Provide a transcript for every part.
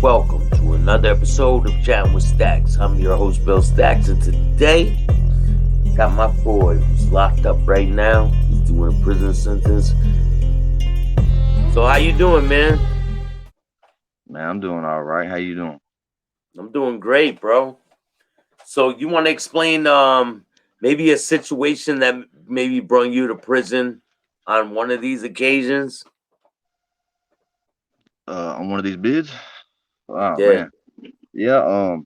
Welcome to another episode of Chattin with Staxx. I'm your host, Bill-Staxx, and today got my boy who's locked up right now. He's doing a prison sentence. So how you doing, man? Man, I'm doing all right. How you doing? I'm doing great, bro. So you want to explain maybe a situation that maybe brought you to prison on one of these occasions? On one of these bids? Oh Yeah. man. Yeah,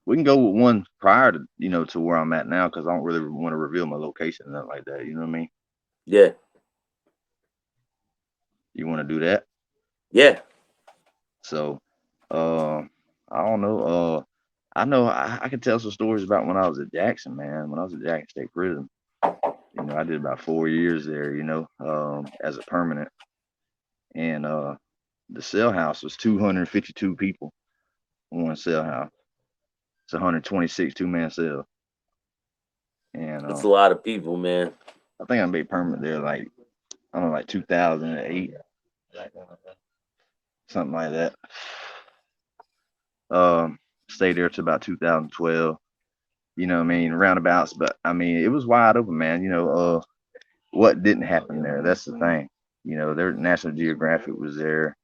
we can go with one prior to to where I'm at now because I don't really want to reveal my location and nothing like that. You know what I mean? Yeah. You want to do that? Yeah. So, uh, I don't know. I know I can tell some stories about when I was at Jackson, man. When I was at Jackson State Prison, I did about 4 years there. As a permanent, and the cell house was 252 people in one cell house. It's 126 two-man cell. And That's a lot of people, man. I think I made permanent there like I don't know, like 2008, something like that. Stayed there till about 2012. You know what I mean? Roundabouts, but I mean it was wide open, man. What didn't happen there? That's the thing. Their National Geographic was there.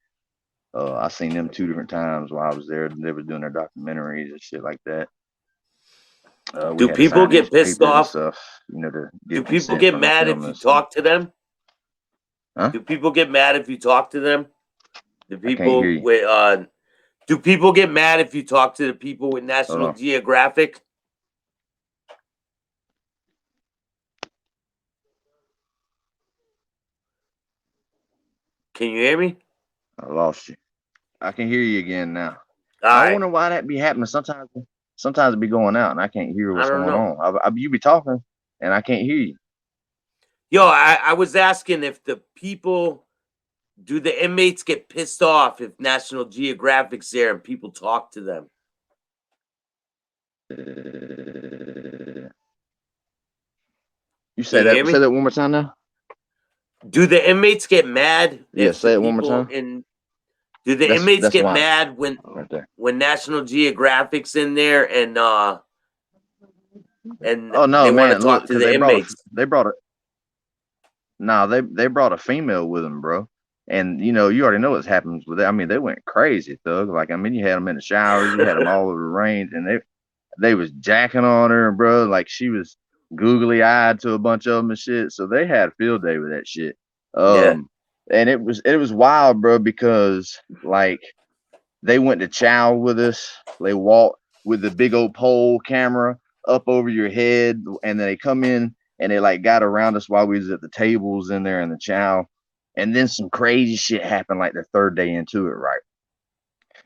I seen them 2 different times while I was there. They were doing their documentaries and shit like that. We Do had to people sign these get pissed papers and off? stuff, to Do get people consent get from the mad if you filmers. And, talk to them? huh? Do people get mad if you talk to them? The I can't hear people you. with do people get mad if you talk to the people with Hold National on. Geographic? Can you hear me? I lost you. I can hear you again now. All I right. wonder why that be happening. Sometimes it be going out and I can't hear I what's don't going know. on. You be talking and I can't hear you. Yo, I was asking if the people do the inmates get pissed off if National Geographic's there and people talk to them? You Can say you that. hear Say me? that one more time now. Do the inmates get mad Yeah, if the say it one more people time. in do the That's inmates that's get why mad right there. when National Geographic's in there and Oh no, they want to man! Look, talk to because the inmates? they brought a nah they brought a female with them, bro. And you already know what happens with that. I mean, they went crazy, thug. Like I mean, you had them in the showers, you had them all over the range, and they was jacking on her, bro. Like she was googly eyed to a bunch of them and shit. So they had a field day with that shit. Yeah. Um, and it was wild, bro, because like they went to chow with us. They walked with the big old pole camera up over your head, and then they come in and they like got around us while we was at the tables in there in the chow. And then some crazy shit happened like the third day into it, right?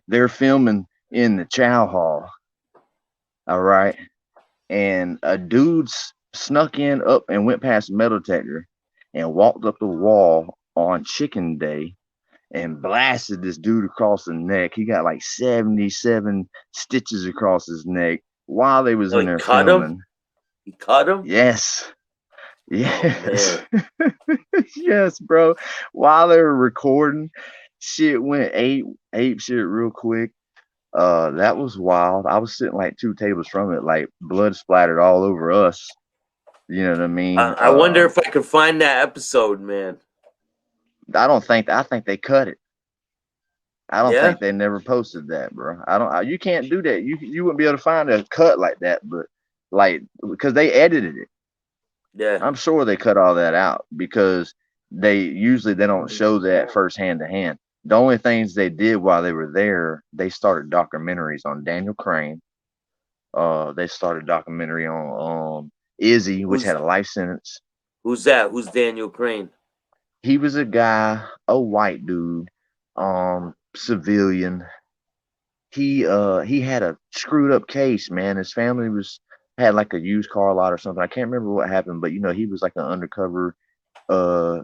They're filming in the chow hall, all right, and a dude snuck in up and went past the metal detector and walked up the wall on chicken day and blasted this dude across the neck. He got like 77 stitches across his neck while they was Oh, in he there cut him? filming. He cut him? Yes. Oh Yes. man. Yes, bro. While they were recording, shit went ape shit real quick. That was wild. I was sitting like 2 tables from it, like blood splattered all over us. You know what I mean? I wonder if I could find that episode, man. I think they cut it. I don't Yeah? think they never posted that, bro. I don't. You can't do that. You wouldn't be able to find a cut like that, but like because they edited it. Yeah. I'm sure they cut all that out because they don't show that first hand to hand. The only things they did while they were there, they started documentaries on Daniel Crane. They started a documentary on Izzy, which Who's had a life sentence. who's that? Who's Daniel Crane? He was a guy, a white dude, civilian. He had a screwed up case, man. His family was had like a used car lot or something. I can't remember what happened, but he was like an undercover uh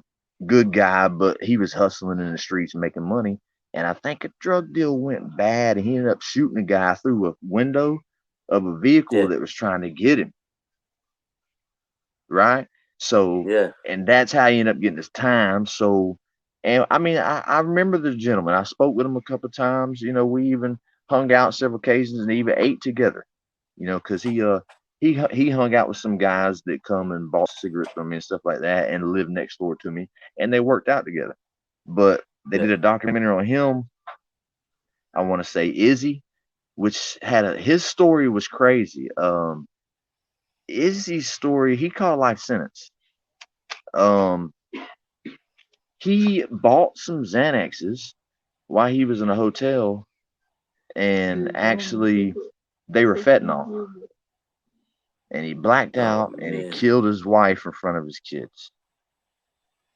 good guy, but he was hustling in the streets and making money. And I think a drug deal went bad and he ended up shooting a guy through a window of a vehicle Yeah. that was trying to get him, right? So Yeah. and that's how he ended up getting his time. So And I mean, I remember the gentleman. I spoke with him a couple of times. You know, we even hung out several occasions and even ate together. You know, because he hung out with some guys that come and bought cigarettes from me and stuff like that, and lived next door to me, and they worked out together. But they Yeah. did a documentary on him. I want to say Izzy, which had his story was crazy. Izzy's story, he caught a life sentence. Um, he bought some Xanaxes while he was in a hotel, and actually they were fentanyl. And he blacked Oh out and he man. killed his wife in front of his kids.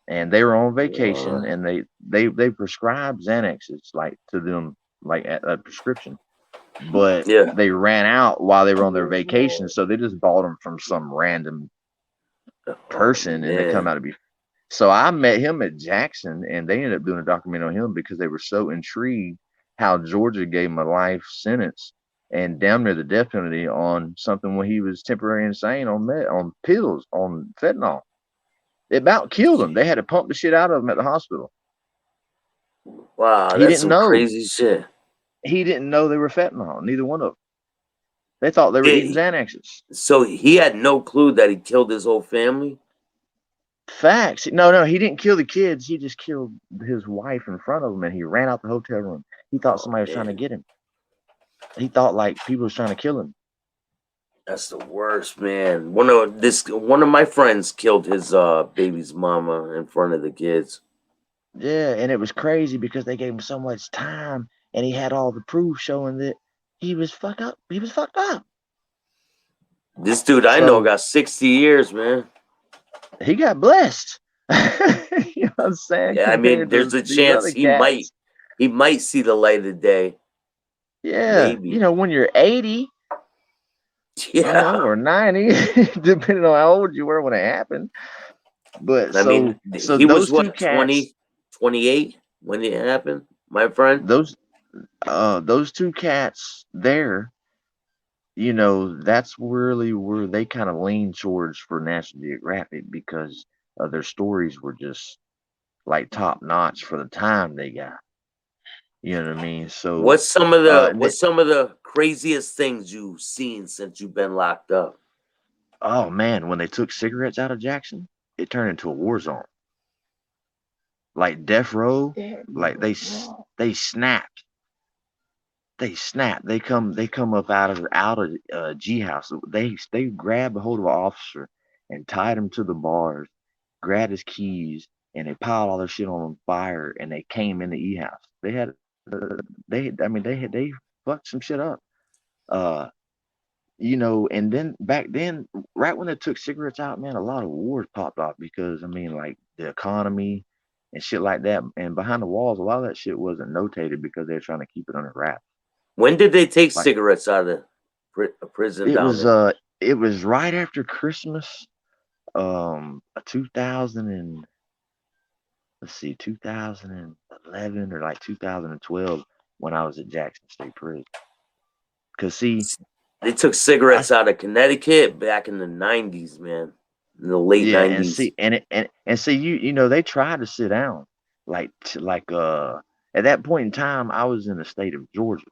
And they were on vacation, What? and they prescribed Xanaxes like to them like at a prescription, but Yeah. they ran out while they were on their vacation, so they just bought them from some random Oh person, and they come man. out to be. So I met him at Jackson, and they ended up doing a documentary on him because they were so intrigued how Georgia gave him a life sentence and damn near the death penalty on something when he was temporarily insane on pills on fentanyl. It about killed him. They had to pump the shit out of him at the hospital. Wow, He that's didn't some know. crazy shit. He didn't know they were fentanyl. Neither one of them. They thought they were eating It, Xanaxes. so he had no clue that he killed his whole family. Facts. No, he didn't kill the kids. He just killed his wife in front of him, and he ran out the hotel room. He thought Oh somebody was trying to man, get him. He thought like people was trying to kill him. that's the worst, man. One of my friends killed his baby's mama in front of the kids. Yeah, and it was crazy because they gave him so much time, and he had all the proof showing that he was fucked up. He was fucked up. This dude I know So got 60 years, man. he got blessed. You know what I'm saying? Yeah, I mean, Compared there's to a these chance other he might cats. he might see the light of day. Yeah, you Maybe. know, when you're 80, you know, Yeah. or 90, depending on how old you were when it happened. But I mean, so he was those two what, cats, 28 when it happened, my friend? those those two cats there, you know, that's really where they kind of lean towards for National Geographic because their stories were just like top notch for the time they got. You know what I mean? So, What's some of the and what's some of the craziest things you've seen since you've been locked up? oh man, when they took cigarettes out of Jackson, it turned into a war zone. Like death row, like they snapped. They snap. They come up out of G house. They grabbed a hold of an officer and tied him to the bars, grabbed his keys, and they piled all their shit on fire. And they came in the E house. They fucked some shit up. Uh, you know, and then back then, right when they took cigarettes out, man, a lot of wars popped off because I mean, like the economy and shit like that. And behind the walls, a lot of that shit wasn't notated because they were trying to keep it under wraps. When did they take Like cigarettes out of the prison it down was there? it was right after Christmas, 2000 and let's see, 2011 or like 2012 when I was at Jackson State Prison. Cause see, They took I cigarettes out of Connecticut back in the 90s, man. In the late yeah, and 90s. see, and see, you know, they tried to sit down, like at that point in time, I was in the state of Georgia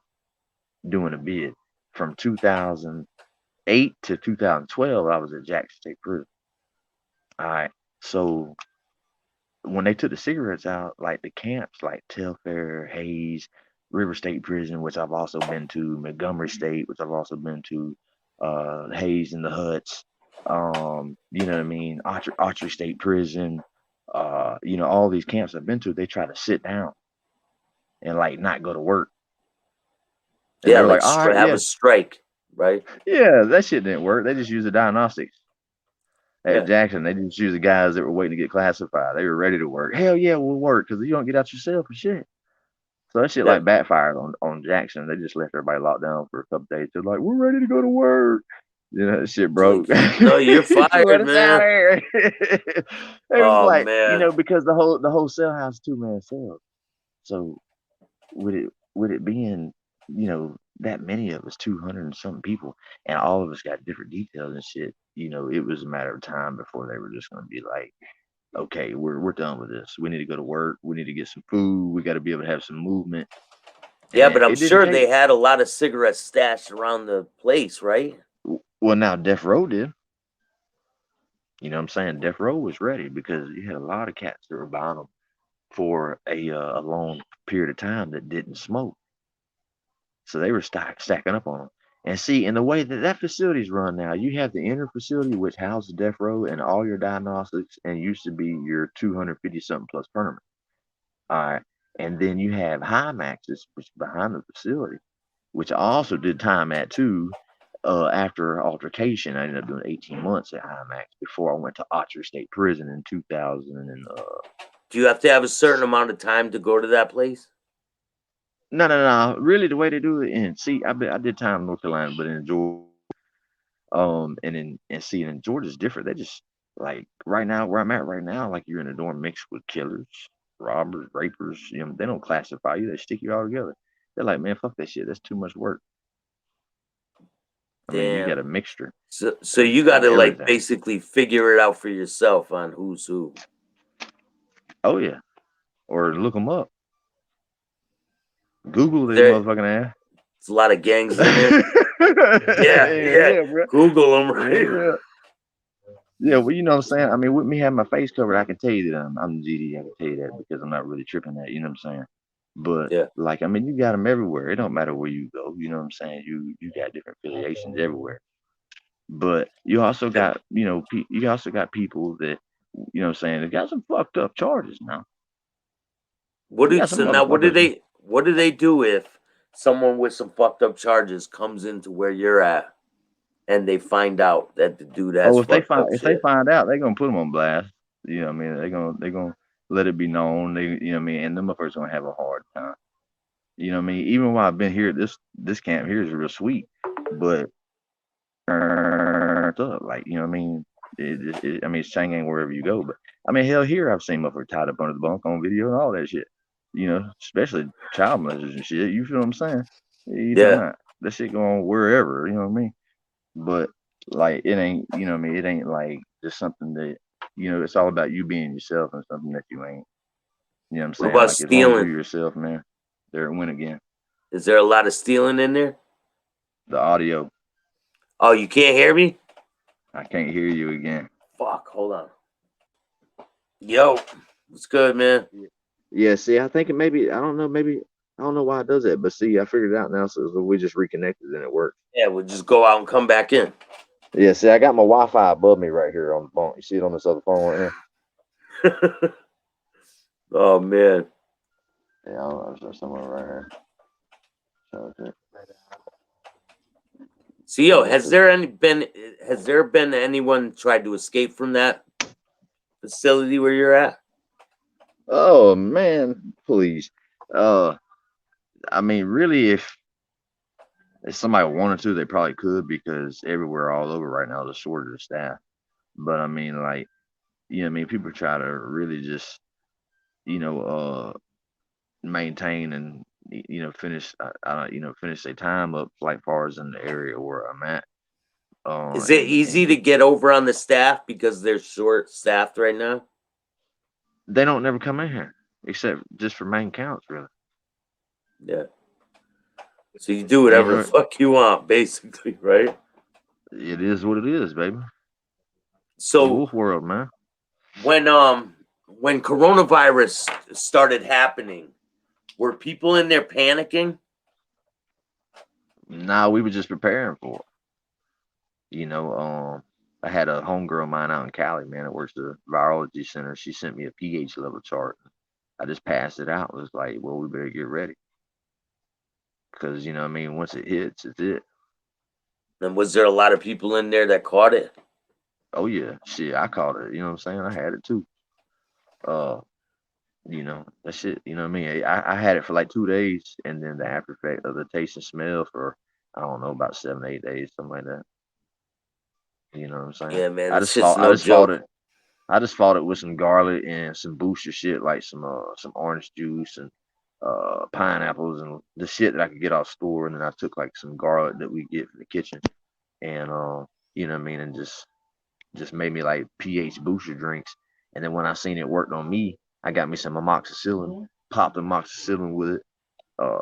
doing a bid from 2008 to 2012. I was at Jackson State Prison. All right, so when they took the cigarettes out, like the camps like Telfair, Hayes, River State Prison, which I've also been to, Montgomery State, which I've also been to, Hayes and the Huts, you know what I mean, Archery State Prison, you know, all these camps I've been to, they try to sit down and like not go to work. And Yeah, they were like like, all right, have yeah, a strike, right? yeah, that shit didn't work. They just used the diagnostics. At Yeah. Jackson, they just used the guys that were waiting to get classified. They were ready to work. Hell yeah, we'll work because you don't get out yourself and shit. So that shit Yeah. like backfired on Jackson. They just left everybody locked down for a couple days. They're like, we're ready to go to work. You know, that shit It's like, broke. no, you're Let fired, us out man. of here. It was Oh like, you man. know, because the whole cell house is 2-man cell. So with it being, you know, that many of us, 200 and something people, and all of us got different details and shit, you know, it was a matter of time before they were just gonna be like, okay, we're done with this. We need to go to work. We need to get some food. We got to be able to have some movement. Yeah, And but I'm it didn't sure take. they had a lot of cigarettes stashed around the place, right? Well, now Death Row did. You know what I'm saying? Death Row was ready because you had a lot of cats that were buying them for a long period of time that didn't smoke. So they were stacking up on them. And see, in the way that that facility's run now, you have the inner facility, which houses Death Row and all your diagnostics, and used to be your 250 something plus permanent. All right. And then you have High Maxes, which is behind the facility, which I also did time at too. After altercation, I ended up doing 18 months at High Max before I went to Archer State Prison in 2000. And Do you have to have a certain amount of time to go to that place? no. Really, the way they do it, and see, I did time in North Carolina, but in Georgia, and see, in Georgia's different. They just like right now where I'm at right now, like you're in a dorm mixed with killers, robbers, rapers. You know, they don't classify you; they stick you all together. They're like, man, fuck that shit. That's too much work. I mean, you got Damn. a mixture So you got of to like everything. basically figure it out for yourself on who's who. Oh yeah, or look them up. Google they There's motherfucking a lot of gangs in there. ass. Yeah, yeah. Yeah, bro. Google them, right? Yeah. Yeah, well, you know what I'm saying? I mean, with me having my face covered, I can tell you that I'm GD. I can tell you that because I'm not really tripping that, you know what I'm saying? But Yeah. like, I mean, you got them everywhere. It don't matter where you go, you know what I'm saying? You got different affiliations everywhere. But you also got, you also got people that, you know what I'm saying, they got some fucked up charges now. You got some So now motherfuckers. what do they do if someone with some fucked up charges comes into where you're at and they find out that the dude has Oh, if they fucked find up if they shit? find out, they're gonna put them on blast. You know what I mean? They're gonna let it be known. They, you know what I mean? And them motherfuckers gonna have a hard time. You know what I mean? Even while I've been here, this camp here is real sweet, but up, like, you know what I mean? I mean, it's Chang wherever you go, but I mean, hell, here I've seen motherfuckers tied up under the bunk on video and all that shit. You know, especially child molesters and shit. You feel what I'm saying? You talking Yeah. about that shit going wherever? You know what I mean? But like, it ain't. You know what I mean? It ain't like just something that, it's all about you being yourself and something that you ain't. You know what I'm What saying? about Like, as long as you're stealing? yourself, man, there it win again. Is there a lot of stealing in there? The audio, Oh, you can't hear me? I can't hear you again. Fuck, hold on. Yo, what's good, man? Yeah, see, I think it maybe, I don't know, maybe, I don't know why it does that, but see, I figured it out now, so we just reconnected and it worked. Yeah, we'll just go out and come back in. Yeah, see, I got my Wi-Fi above me right here on the phone. You see it on this other phone right Oh man. here? Yeah, I don't know, there's somewhere right here. So, okay. So yo, has there been anyone tried to escape from that facility where you're at? Oh man, please. Uh, I mean, really, if somebody wanted to, they probably could because everywhere all over right now, there's a shortage of staff. But I mean, like, I mean, people try to really just, you know, uh, maintain and finish finish their time up like far as in the area where I'm at. Is it easy And to get over on the staff because they're short staffed right now? they don't never come in here except just for main counts, really. Yeah. So you do And whatever the fuck you want, basically, right? it is what it is, baby. So Wolf world, man. when when coronavirus started happening, were people in there panicking? Nah, we were just preparing for it. You know, I had a homegirl of mine out in Cali, man, that works the virology center. She sent me a pH level chart. I just passed it out. It was like, well, we better get ready. Because, you know what I mean, once it hits, it's it. And was there a lot of people in there that caught it? Oh yeah, shit, I caught it. You know what I'm saying? I had it too. Uh, that shit. You know what I mean? I had it for like 2 days, and then the after effect of the taste and smell for I don't know about 7 8 days, something like that. You know what I'm saying? Yeah, man, I this just shit's fought. I no just fought joke. it. I just fought it with some garlic and some booster shit like some orange juice and pineapples and the shit that I could get off store, and then I took like some garlic that we get from the kitchen, and you know what I mean, and just made me like pH booster drinks. And then when I seen it worked on me, I got me some amoxicillin, popped amoxicillin with it,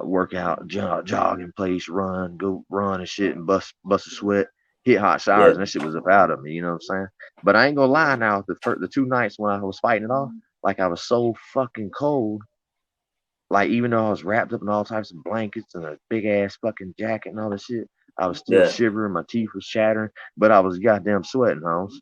work out, jog in place, run, go run and shit, and bust a sweat, hit hot showers, Yeah. and that shit was up out of me. You know what I'm saying? But I ain't gonna lie. Now the 2 nights when I was fighting it off, like I was so fucking cold. Like even though I was wrapped up in all types of blankets and a big ass fucking jacket and all this shit, I was still Yeah. shivering, my teeth was chattering, but I was goddamn sweating, Holmes.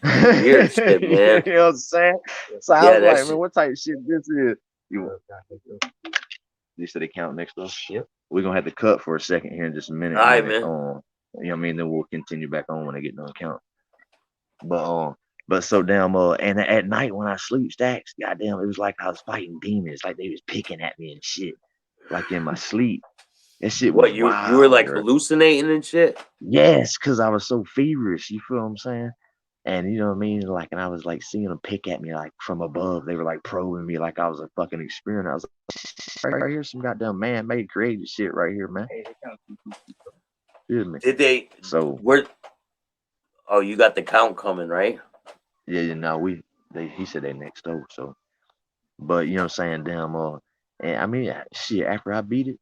Weird shit, You man. know what I'm saying? So I Yeah, was that like, man, shit. what type of shit this is? You said they count next door? Yep. We're gonna have to cut for a second here in just a minute, All and right, then man. you know what I mean, then we'll continue back on when they get done count. But so damn and at night when I sleep, Staxx, goddamn, it was like I was fighting demons, like they was picking at me and shit, like in my sleep. That shit was What, you were wild, like bro. hallucinating and shit? Yes, cause I was so feverish. You feel what I'm saying? And you know what I mean? Like, and I was like seeing them pick at me like from above. They were like probing me like I was a fucking experiment. I was like, right here's some goddamn man-made created shit right here, man. Excuse me. Did they? So Where? Oh, you got the count coming, right? yeah, you know, he said they next door. So, but you know what I'm saying? Damn, and I mean, shit. After I beat it,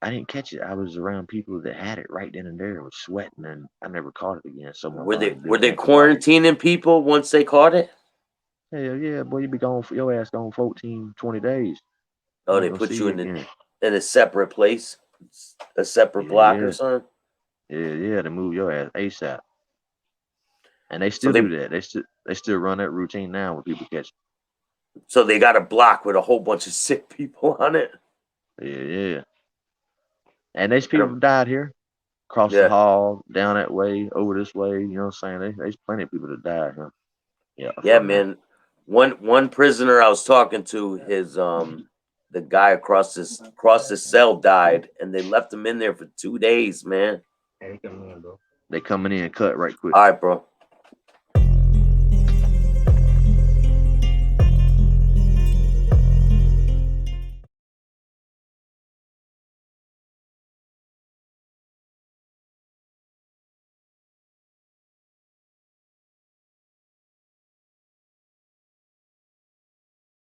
I didn't catch it. I was around people that had it right then and there. It was sweating, and I never caught it again. So my Were they body were built they back up. quarantining people once they caught it? Hell yeah, boy, you be gone for your ass gone 14, 20 days. Oh, I ain't they gonna put see you you in again. a separate place, a separate Yeah, block or yeah, something. yeah. To move your ass ASAP, and they So still they do that. They still run that routine now when people catch. so they got a block with a whole bunch of sick people on it. Yeah, yeah. And there's I people don't- who died here, across the Yeah, hall, down that way, over this way. You know what I'm saying? There's plenty of people that died here. Yeah, yeah, from that. man. One prisoner I was talking to, his the guy across his cell died, and they left him in there for 2 days, man. They coming in cut right quick. All right, bro.